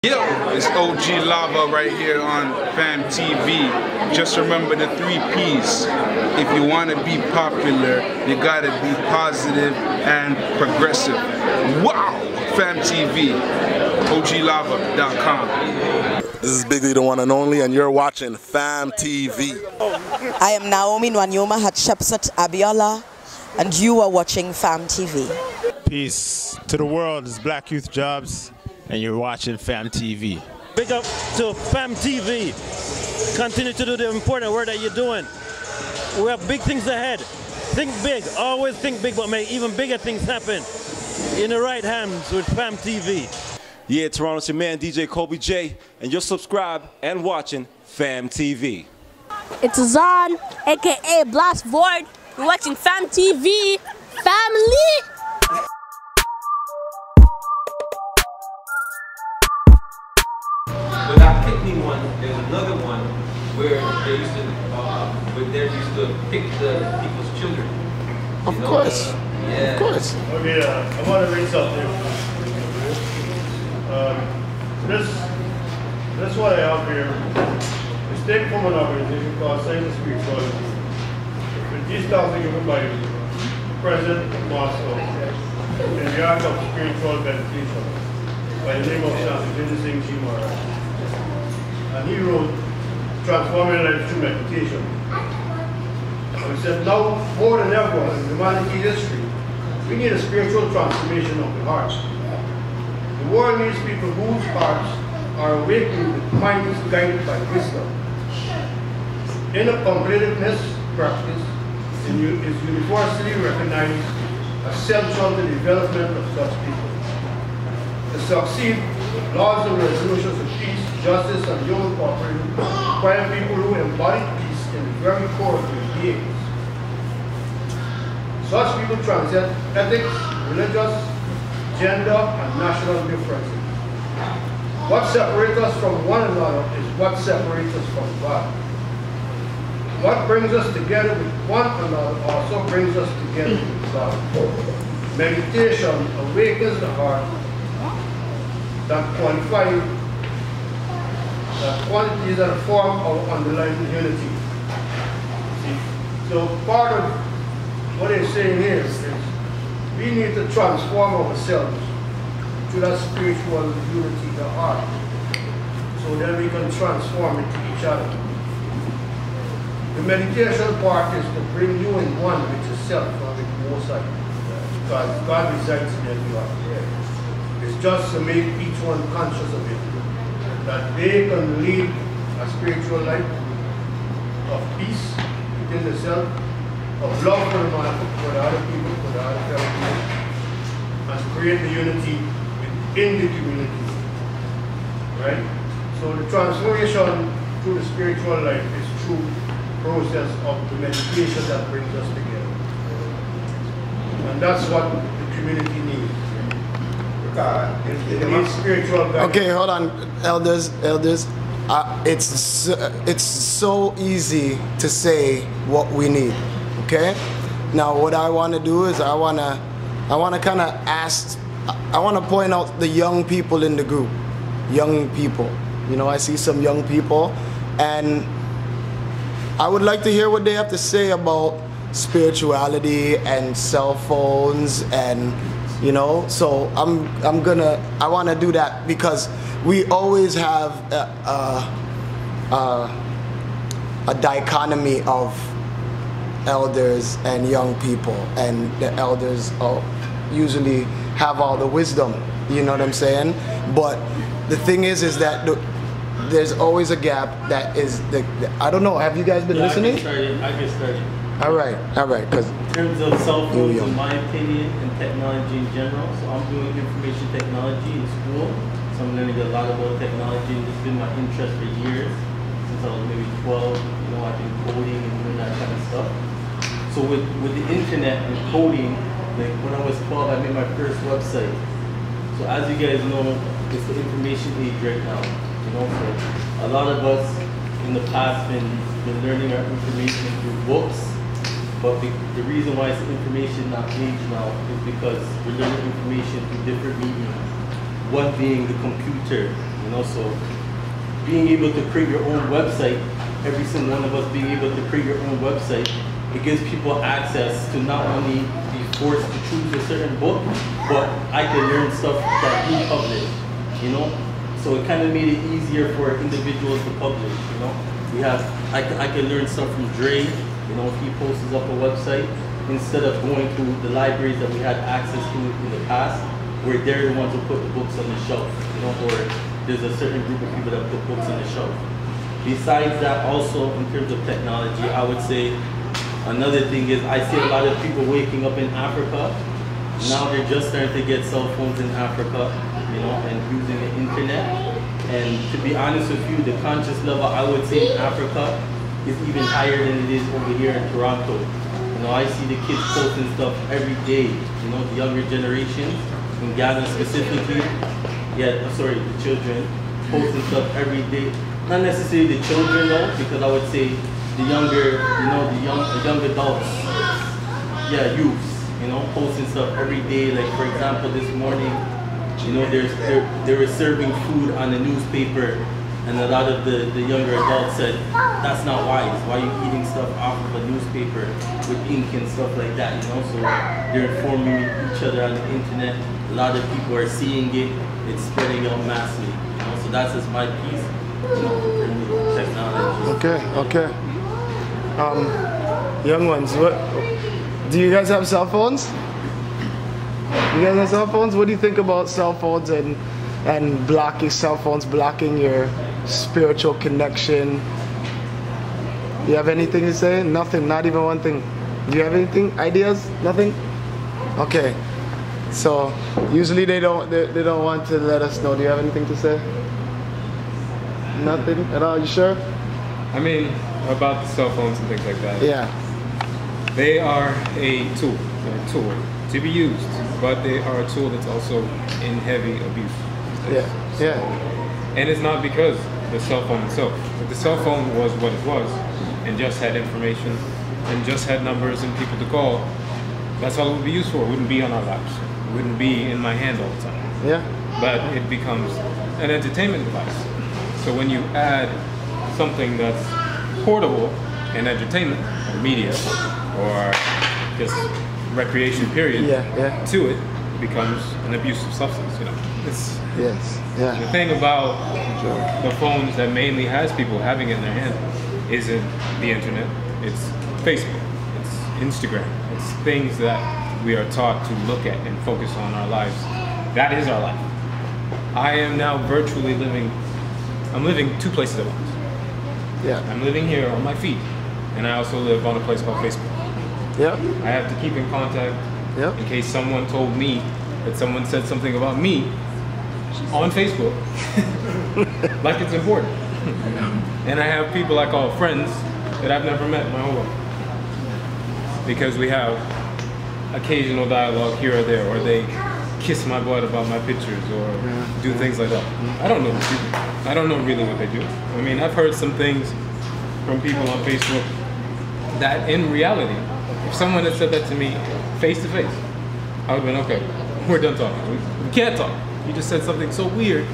Yo, it's OG Lava right here on Fam TV. Just remember the 3 P's. If you want to be popular, you gotta be positive and progressive. Wow! Fam TV, OGLava.com. This is Bigly, the one and only, and you're watching Fam TV. I am Naomi Nwanyoma Hatshepsut Abiola, and you are watching Fam TV. Peace to the world. It's Black Youth Jobs, and you're watching Fam TV. Big up to Fam TV. Continue to do the important work that you're doing. We have big things ahead. Think big. Always think big, but make even bigger things happen. In the right hands with Fam TV. Yeah, Toronto, it's your man DJ Kobe J, and you're subscribed and watching Fam TV. It's Zan, aka Blast Void. You're watching Fam TV. Family! But that picnic one, there's another one where they used to pick the people's children. Of course. Yeah. Of course. Okay, I want to read something. This what I have here is taken from an organization called Science and Spirituality. These talks are given by President Marcel in the art of spiritual meditation by the name of Shantidra Singh Ji Maharaj. And he wrote Transforming Life Through Meditation. And he said, now more than ever in humanity history, we need a spiritual transformation of the heart. The world needs people whose hearts are awakened with minds guided by wisdom. Inner competitiveness practice is universally recognized as central to the development of such people. To succeed, laws and resolutions of peace, justice, and human cooperation require people who embody peace in the very core of their beings. Such people transcend ethics, religious, gender, and national differences. What separates us from one another is what separates us from God. What brings us together with one another also brings us together with God. Meditation awakens the heart that qualities that form our underlying unity. See? So part of what he's saying here is we need to transform ourselves to that spiritual unity, the heart, so that we can transform it to each other. The meditation part is to bring you in one with yourself and with the Most High, because God resides in every heart. It's just to make each one conscious of it, that they can lead a spiritual life of peace within themselves, of love for the other people, for the other fellow people, and to create the unity within the community. Right? So the transformation through the spiritual life is through the process of the meditation that brings us together. And that's what the community needs. It needs spiritual guidance. Okay, hold on, elders. It's so easy to say what we need. Okay. Now, what I want to do is I want to kind of ask. I want to point out the young people in the group. Young people. You know, I see some young people, and I would like to hear what they have to say about spirituality and cell phones, and you know. So I want to do that because we always have a dichotomy of elders and young people, and the elders usually have all the wisdom, you know what I'm saying? But the thing is that there's always a gap that is I don't know, have you guys been listening? I get started. All right, because in terms of cell phones, in my opinion, and technology in general, so I'm doing information technology in school, so I'm learning a lot about technology, and it's been my interest for years, since I was maybe 12, you know, I've been coding and doing that kind of stuff. So with the internet and coding, like when I was 12, I made my first website. So as you guys know, it's the information age right now. You know, so a lot of us in the past been learning our information through books, but the reason why it's information not age now is because we're learning information through different mediums. One being the computer, You know, so being able to create your own website, every single one of us being able to create your own website, it gives people access to not only be forced to choose a certain book, but I can learn stuff that you publish, you know? So it kind of made it easier for individuals to publish, you know? I can learn stuff from Dre, you know, if he posts up a website, instead of going to the libraries that we had access to in the past, where they're the ones who put the books on the shelf, you know, or there's a certain group of people that put books on the shelf. Besides that, also in terms of technology, I would say another thing is I see a lot of people waking up in Africa. Now they're just starting to get cell phones in Africa, you know, and using the internet. And to be honest with you, the conscious level, I would say in Africa is even higher than it is over here in Toronto. You know, I see the kids posting stuff every day, you know, the younger generations, in Ghana specifically, the children, posting stuff every day. Not necessarily the children though, because I would say the younger, you know, the young adults, youths, you know, posting stuff every day. Like for example, this morning, you know, they were serving food on the newspaper, and a lot of the younger adults said, that's not wise. Why are you eating stuff off of a newspaper with ink and stuff like that, you know? So they're informing each other on the internet. A lot of people are seeing it. It's spreading out massively, you know? So that's just my piece, you know, in terms of technology. Okay. Young ones, do you guys have cell phones? You guys have cell phones? What do you think about cell phones and blocking cell phones, blocking your spiritual connection? Do you have anything to say? Nothing, not even one thing. Do you have anything? Ideas? Nothing? Okay. So usually they don't want to let us know. Do you have anything to say? Nothing at all? You sure? I mean, about the cell phones and things like that. Yeah. They are a tool. They're a tool to be used, but they are a tool that's also in heavy abuse. Yeah. And it's not because the cell phone itself. If the cell phone was what it was, and just had information, and just had numbers and people to call, that's all it would be used for. It wouldn't be on our laps. It wouldn't be in my hand all the time. Yeah. But it becomes an entertainment device. So when you add something that's portable and entertainment, or media, or just recreation period, to it, it becomes an abusive substance, you know. The thing about the phones that mainly has people having it in their hand isn't the internet, it's Facebook, it's Instagram, it's things that we are taught to look at and focus on our lives. That is our life. I am now virtually I'm living two places at once. Yeah. I'm living here on my feet, and I also live on a place called Facebook. Yep. I have to keep in contact in case someone told me that someone said something about me on Facebook, like it's important. And I have people I call friends that I've never met my whole life, because we have occasional dialogue here or there, or they kiss my butt about my pictures, or do things like that. I don't know what they do. I don't know really what they do. I mean, I've heard some things from people on Facebook that in reality, if someone had said that to me face to face, I would have been, okay, we're done talking. We can't talk. You just said something so weird,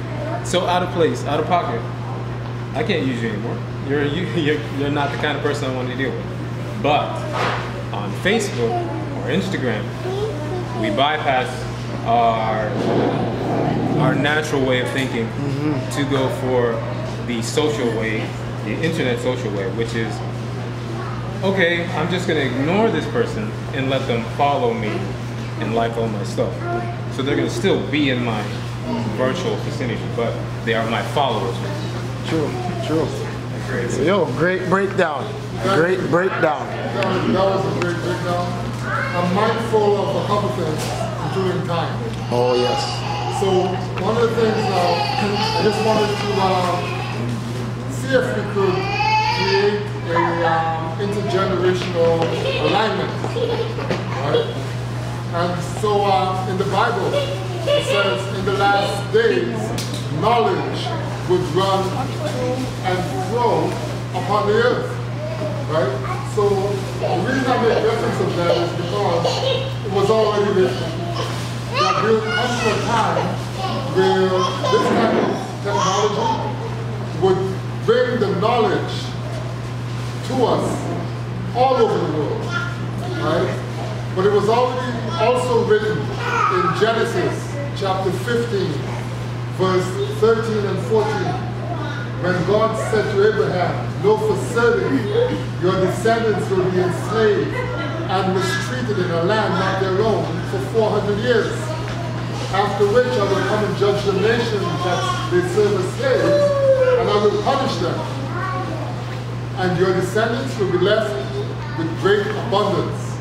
so out of place, out of pocket. I can't use you anymore. You're not the kind of person I want to deal with. But on Facebook or Instagram, we bypass our natural way of thinking to go for the social way, the internet social way, which is, okay, I'm just gonna ignore this person and let them follow me and like all my stuff. So they're gonna still be in my virtual vicinity, but they are my followers. True. Yo, great breakdown. Great breakdown. That was a great breakdown. I'm mindful of a couple things, including time. Oh, yes. So one of the things I just wanted to see if we could create a intergenerational alignment, right? And so in the Bible, it says in the last days, knowledge would run to and fro upon the earth, right? So the reason I make reference of that is because it was already written that there will come to a time where this kind of technology would bring the knowledge to us all over the world, right? But it was already also written in Genesis chapter 15, verse 13 and 14, when God said to Abraham, know for certain your descendants will be enslaved and mistreated in a land not their own for 400 years. After which I will come and judge the nation that they serve as slaves, and I will punish them. And your descendants will be left with great abundance.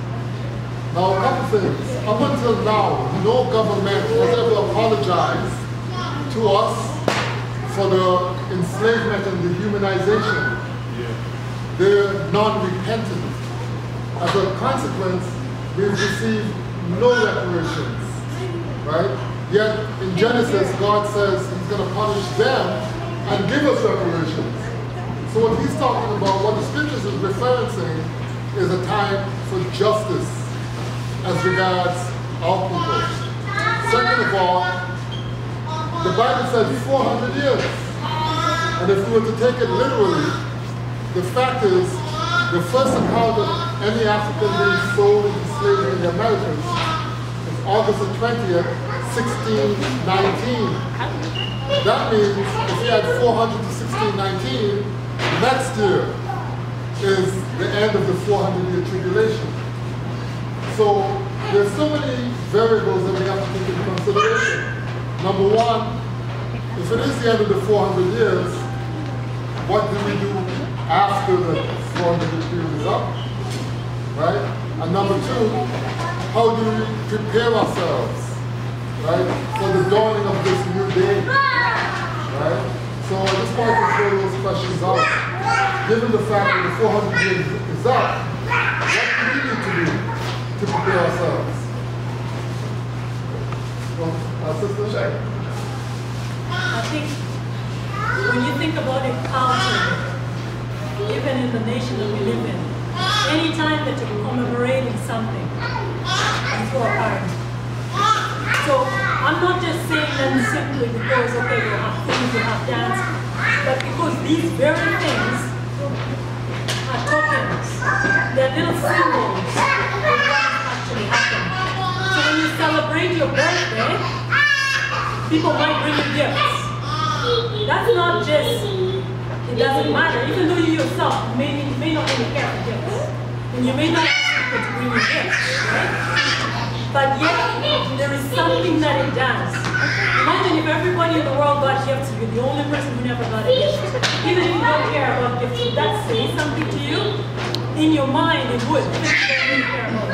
Now, a couple things. Up until now, no government has ever apologized to us for the enslavement and dehumanization. They're non-repentant. As a consequence, we've received no reparations, right? Yet in Genesis, God says he's going to punish them and give us reparations. So what he's talking about, what the scriptures is referencing, is a time for justice as regards our people. Second of all, the Bible says 400 years. And if we were to take it literally, the fact is, the first account of any African being sold into slavery in the Americas is August the 20th, 1619. That means if you add 400 to 1619, next year is the end of the 400-year tribulation. So there's so many variables that we have to take into consideration. Number one, if it is the end of the 400 years, what do we do after the 400-year period is up? Right? And number two, how do we prepare ourselves, right, for the dawning of this new day? Right? So I just wanted to throw those questions out. Given the fact that the 400 years is up, what do we need to do to prepare ourselves? Well, Sister Shay. I think when you think about a culture, even in the nation that we live in, any time that you're commemorating something, you throw a party. So I'm not just saying that simply because, okay, we'll have things, we'll have dance, but because these very things are tokens, they're little symbols of what actually happened. So when you celebrate your birthday, people might bring you gifts. That's not just, it doesn't matter, even though you yourself may not really care for gifts. And you may not ask people to bring you gifts, right? But yet, there is something that it does. Imagine if everybody in the world got gifts, you're the only person who never got a gift. Even if you don't care about gifts, would that say something to you? In your mind, it would. If you don't really care about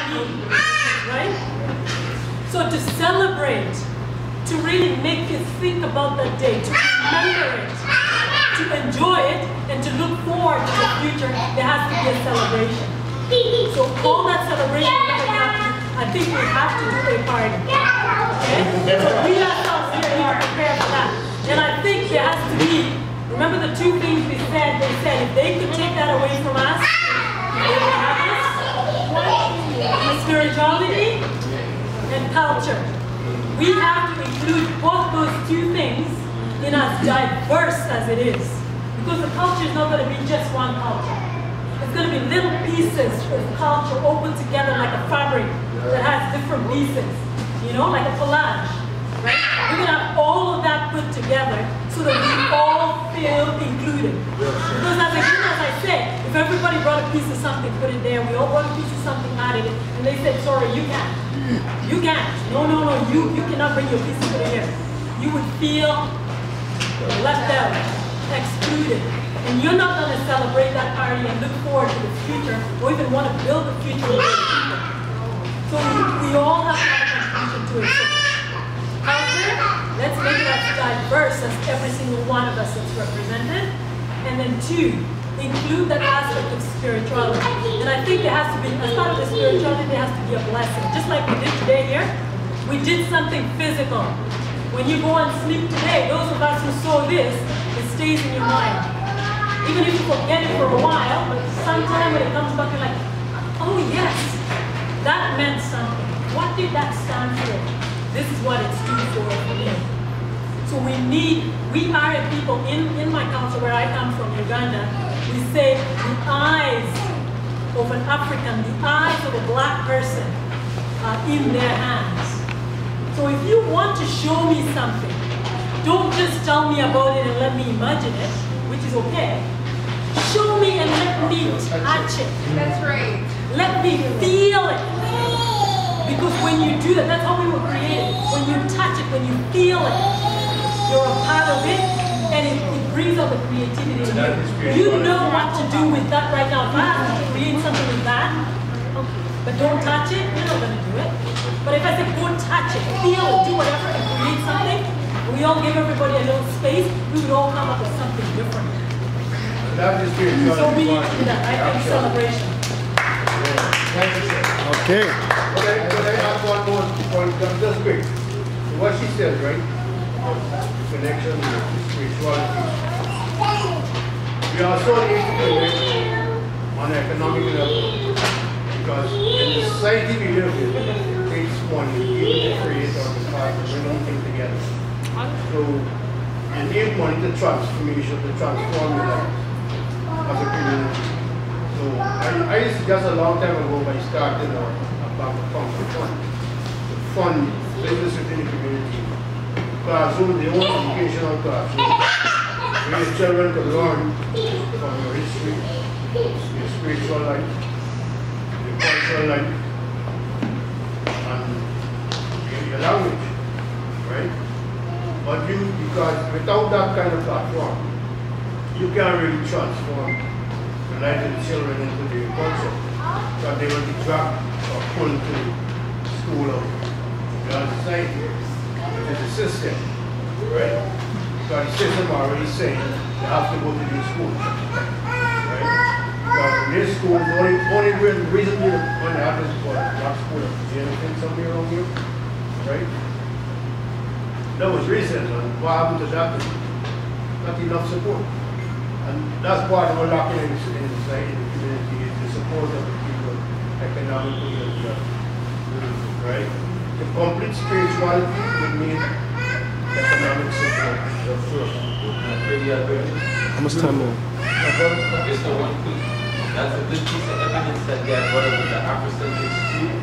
gifts. Right? So to celebrate, to really make you think about that day, to remember it, to enjoy it, and to look forward to the future, there has to be a celebration. So all that celebration that we have to do, I think we have to do a party. Okay? So we ourselves here need to prepare for that. And I think there has to be, remember the two things they said if they could take that away from us, they would have us, spirituality and culture. We have to include both those two things in as diverse as it is. Because the culture is not going to be just one culture. It's going to be little pieces of culture open together like a fabric that has different pieces, you know, like a collage, right? We're going to have all of that put together so that we all feel included. Because as I said, if everybody brought a piece of something, put it there, we all brought a piece of something, added it, and they said, sorry, you can't. You can't. No, you cannot bring your piece of it here. You would feel left out, excluded. And you're not going to celebrate that party and look forward to the future or even want to build the future with the people. So we all have to have a contribution to it. So culture, let's make it as diverse as every single one of us is represented. And then two, include that aspect of spirituality. And I think there has to be, as part of the spirituality, there has to be a blessing. Just like we did today here, we did something physical. When you go and sleep today, those of us who saw this, it stays in your mind. Even if you forget it for a while, but sometime when it comes back, you're like, oh yes, that meant something. What did that stand for? This is what it stood for me. So we are a people in my country where I come from, Uganda, we say the eyes of an African, the eyes of a black person are in their hands. So if you want to show me something, don't just tell me about it and let me imagine it, which is okay. Show me and let me touch it. That's right. Let me feel it. Because when you do that, that's how we were created. When you touch it, when you feel it, you're a part of it, and it brings out the creativity in you. You know what to do with that right now. If I have to create something with that, but don't touch it, you're not going to do it. But if I say go touch it, feel it, do whatever, and create something, we all give everybody a little space, we would all come up with something different. So we need to do that, right? Like celebration. Okay. But I have one more point, just quick. What she said, right? Connection with spirituality. We also need to connect on an economic level. Because in the society we live in, it takes money even to create or to start to bring everything together. So you need money to transformation, to transform your life as a community. So I used to, just a long time ago, I started a bank account to fund business within the community. Classroom, the own educational classroom, where your children can learn from your history, your spiritual life, your cultural life, and your language, right? But because without that kind of platform, you can't really transform the life of the children into their culture. Because they will be dragged or pulled to school or the society. It is a system, right? Because the system already saying they have to go to their school, right? Because in their school, the only reason they have this for black school, is anything somewhere around here, right? That was recent, and what happened to that? Not enough support. And that's part of what lacking in the society, in the community, is the support of the people, economically as well, right? The complete spirituality would mean economic support. How much time more? Just the one quick. That's a good piece of evidence that they had brought up with the Afrocentric Institute.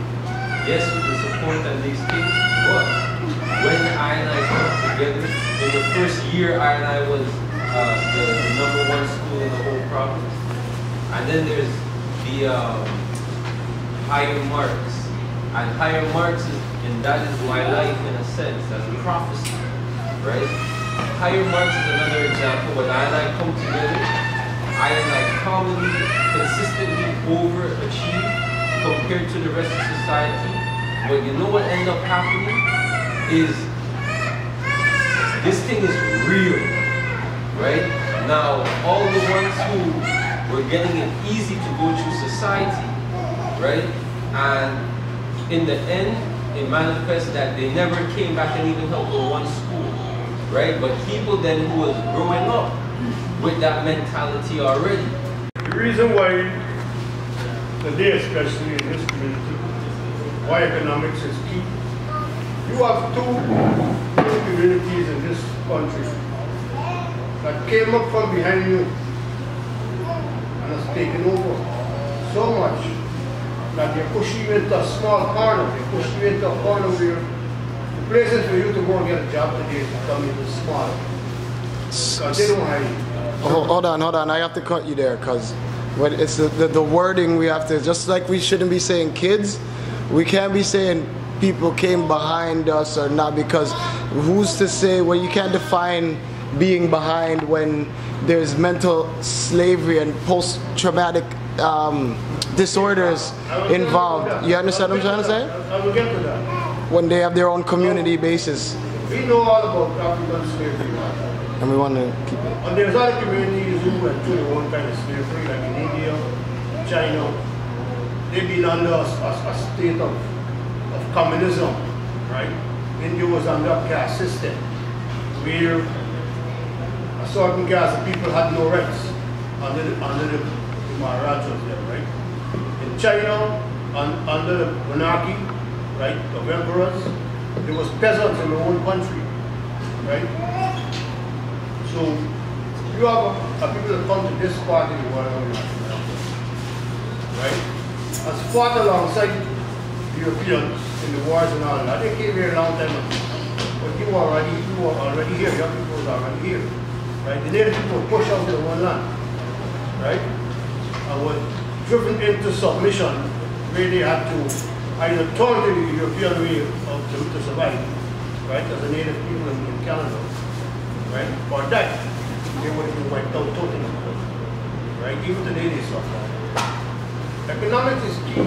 Yes, with the support and these things, but when I and I come together, in the first year I and I was the #1 school in the whole province, and then there's the higher marks. And higher marks is, and that is my life in a sense, as a prophecy, right? Higher marks is another example. When I and I come together, I and I commonly, consistently overachieve compared to the rest of society. But you know what ended up happening is this thing is real, right? Now, all the ones who were getting it easy to go through society, right? And in the end, it manifests that they never came back and even helped with one school, right? But people then who was growing up with that mentality already. The reason why today, especially in this community, why economics is key. You have two communities in this country that came up from behind you and has taken over so much that they push you into a small corner. They push you into a corner where the places for you to go and get a job today is becoming small. Because they don't hire you. Hold on. I have to cut you there because when it's the wording we have to, just like we shouldn't be saying kids, we can't be saying people came behind us or not, because who's to say, well, you can't define being behind when there's mental slavery and post-traumatic disorders involved. You understand what I'm trying to say? I will get to that. When they have their own community basis. We know all about African slavery. And we want to keep it. And there's other communities who went through their own kind of slavery, like in India, China. They've been under a state of communism, right? India was under a caste system, where a certain caste of people had no rights under the Maharajas there, right? In China, under the monarchy, right, of emperors, there was peasants in their own country. right? So you have a people that come to this part of the world, right? As fought alongside the Europeans in the wars and all that. They came here a long time ago. But you were already here. Your people were already here, right? The native people were pushed out of one land, right? And were driven into submission, where they had to either turn to the European way to survive, right? As a native people in Canada, right? Or that they would have been wiped out totally, right? Even today they suffer. Economics is key.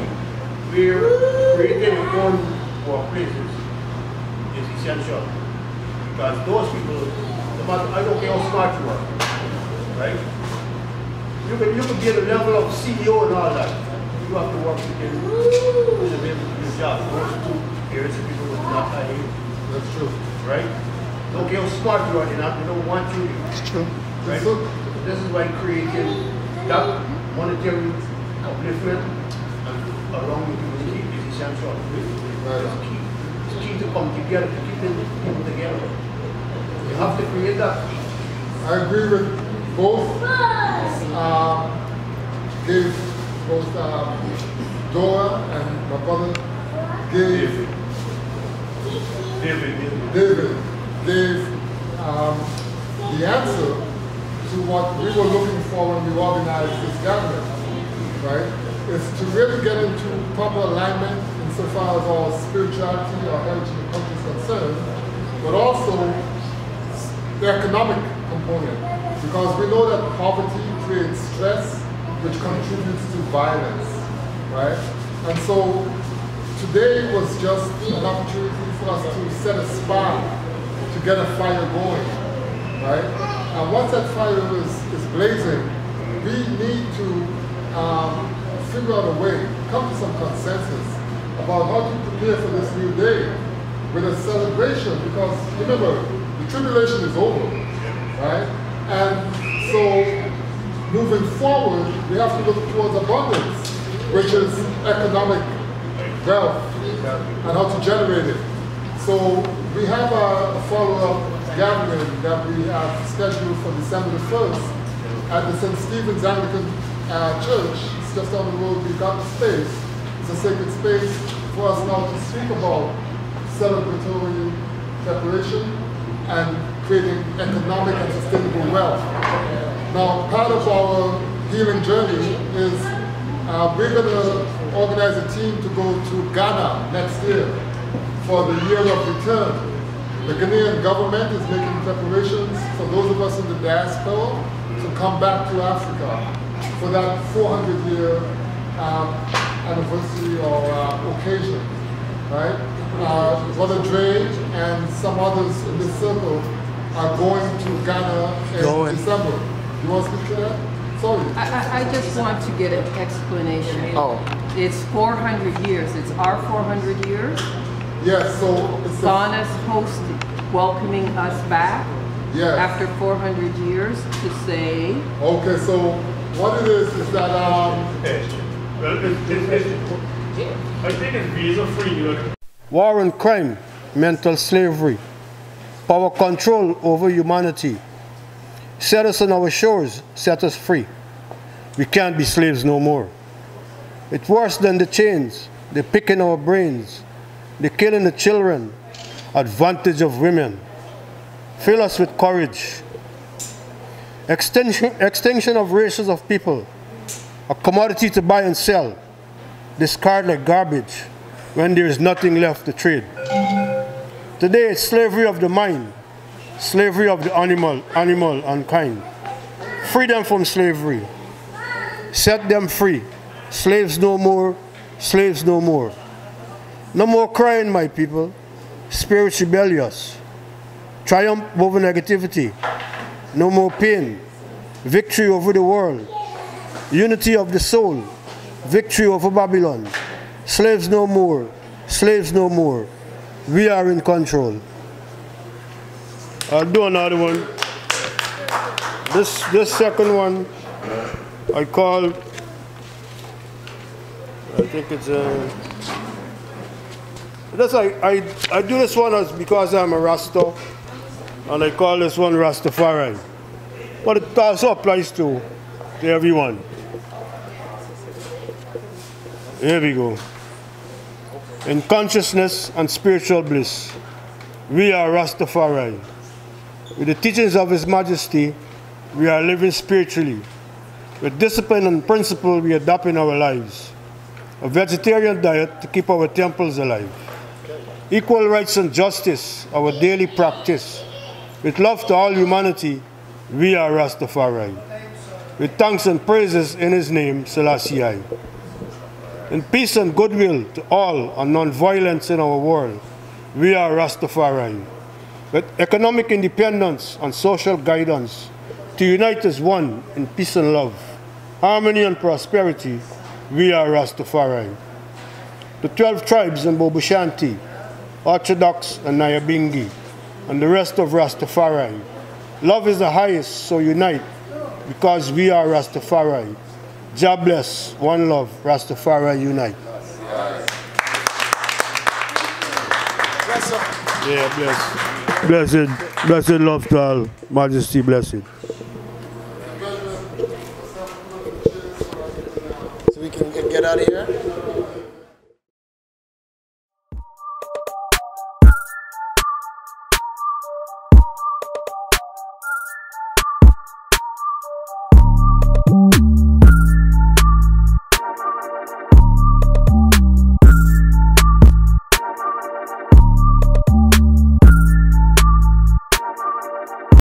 We're creating our own workplaces is essential, because those people, no matter, I don't care how smart you are, right? You could be at the level of CEO and all that. You have to work together to be able to do your job. Those two areas of people would not hire you. That's true. Right? Don't care how smart you are, they don't want you. It's true. Right? So this is why creating that monetary upliftment along with community is essential. It's key. It's key to come together, to keep people together. You have to create that. I agree with both. Both Dora and my brother gave David gave the answer to what we were looking for when we organized this gathering, right? Is to really get into proper alignment insofar as our spirituality, our heritage and culture is concerned, but also the economic component, because we know that poverty creates stress, which contributes to violence, right? And so today was just an opportunity for us to set a spark to get a fire going, right? And once that fire is blazing, we need to figure out a way, come to some consensus about how to prepare for this new day with a celebration, because remember, the tribulation is over, right? And so moving forward, we have to look towards abundance, which is economic wealth and how to generate it. So we have a follow-up gathering that we have scheduled for December the 1st at the St. Stephen's Anglican Church. It's just down the road. We've got the space. It's a sacred space for us now to speak about celebratory preparation and creating economic and sustainable wealth. Now, part of our healing journey is we're going to organize a team to go to Ghana next year for the year of return. The Ghanaian government is making preparations for those of us in the diaspora to come back to Africa for that 400-year anniversary or occasion, right? Brother Dre and some others in this circle are going to Ghana in December. You want to speak to that? Sorry. I just want to get an explanation. Oh. It's 400 years. It's our 400 years? Yes, so it's Ghana's hosting, welcoming us back after 400 years to say... Okay, so what it is that... I think it's visa-free. War and crime, mental slavery, power control over humanity. Set us on our shores, set us free. We can't be slaves no more. It's worse than the chains, the picking our brains, the killing the children, advantage of women. Fill us with courage. Extinction of races of people, a commodity to buy and sell, discard like garbage when there is nothing left to trade. Today it's slavery of the mind, slavery of the animal and kind. Free them from slavery. Set them free. Slaves no more, slaves no more. No more crying, my people. Spirits rebellious. Triumph over negativity. No more pain. Victory over the world. Unity of the soul. Victory over Babylon. Slaves no more, slaves no more. We are in control. I'll do another one. This second one, I call, I think it's I do this one because I'm a Rasta. And I call this one Rastafari. But it also applies to everyone. Here we go. In consciousness and spiritual bliss, we are Rastafari. With the teachings of His Majesty, we are living spiritually. With discipline and principle, we adopt in our lives. A vegetarian diet to keep our temples alive. Equal rights and justice, our daily practice. With love to all humanity, we are Rastafari. With thanks and praises in His name, Selassie I. In peace and goodwill to all and non-violence in our world, we are Rastafari. With economic independence and social guidance, to unite as one in peace and love, harmony and prosperity, we are Rastafari. The 12 tribes in Bobushanti, Orthodox and Nyabingi, and the rest of Rastafari. Love is the highest, so unite, because we are Rastafari. Jah bless, one love, Rastafari unite. Yeah, bless. Blessed love to all, Majesty blessed.